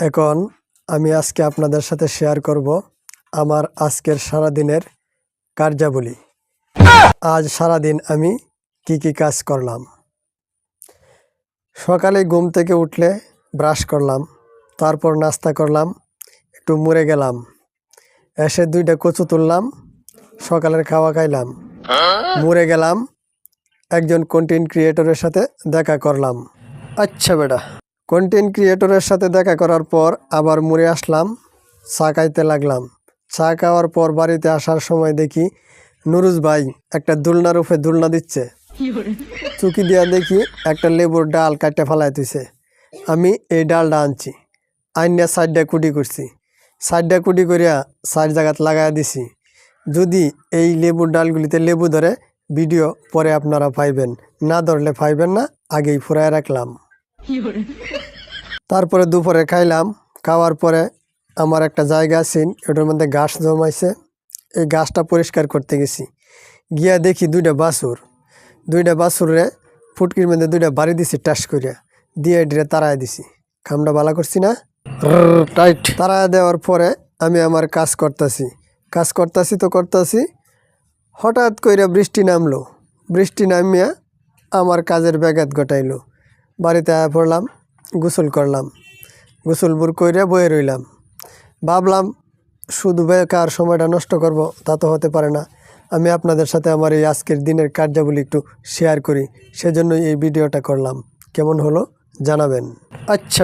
এখন আমি আজকে আপনাদের সাথে শেয়ার করব আমার আজকের সারাদিনের কার্যাবলী। আজ সারাদিন আমি কি কাজ করলাম। সকালে ঘুম থেকে উঠলে ব্রাশ করলাম, তারপর নাস্তা করলাম, একটু মুড়ে গেলাম, এসে 2টা কচু তুললাম, সকালের খাওয়া খাইলাম, মুড়ে গেলাম, একজন কন্টেন্ট ক্রিয়েটরের সাথে দেখা করলাম। আচ্ছা বেটা, কন্টেন্ট ক্রিয়েটরের সাথে দেখা করার পর আবার মুড়ে আসলাম, চা খাইতে লাগলাম। চা খাওয়ার পর বাড়িতে আসার সময় দেখি নুরুজ ভাই একটা দুলনার উপরে দুলনা দিচ্ছে। চুকি দিয়া দেখি একটা লেবুর ডাল কাটতে ফেলাই দিছে। আমি এই ডালটা আনছি, আইনা সাইডটা কুটি করছি, সাইডটা কুটি করিয়া 4 জায়গাত লাগাইয়া দিছি। যদি এই লেবুর ডালগুলিতে লেবু ধরে ভিডিও পরে আপনারা পাইবেন, না ধরলে পাইবেন না, আগেই ফুরায় রাখলাম। তারপরে দুপুরে খাইলাম। খাওয়ার পরে আমার একটা জায়গা আছে, ওটার মধ্যে ঘাস জমাইছে, এই ঘাসটা পরিষ্কার করতে গেছি। গিয়া দেখি 2টা বাছুরে ফুটকির মধ্যে 2টা বাড়ি দিছি, টাস করিয়া দিয়ে এটিরে তাড়ায় দিছি। খামটা ভালো করছি না, টাইট তাড়ায় দেওয়ার পরে আমি আমার কাজ করতেছি। হঠাৎ করে বৃষ্টি নামলো। বৃষ্টি নামিয়া আমার কাজের ব্যাঘাত ঘটাইলো। বাড়িতে আয়া পড়লাম, গোসল করলাম, গোসল বুর কইরা বয়ে রইলাম। ভাবলাম শুধু বেকার সময়টা নষ্ট করব, তা তো হতে পারে না। আমি আপনাদের সাথে আমার এই আজকের দিনের কার্যাবলী একটু শেয়ার করি, সেজন্য এই ভিডিওটা করলাম। কেমন হলো জানাবেন। আচ্ছা।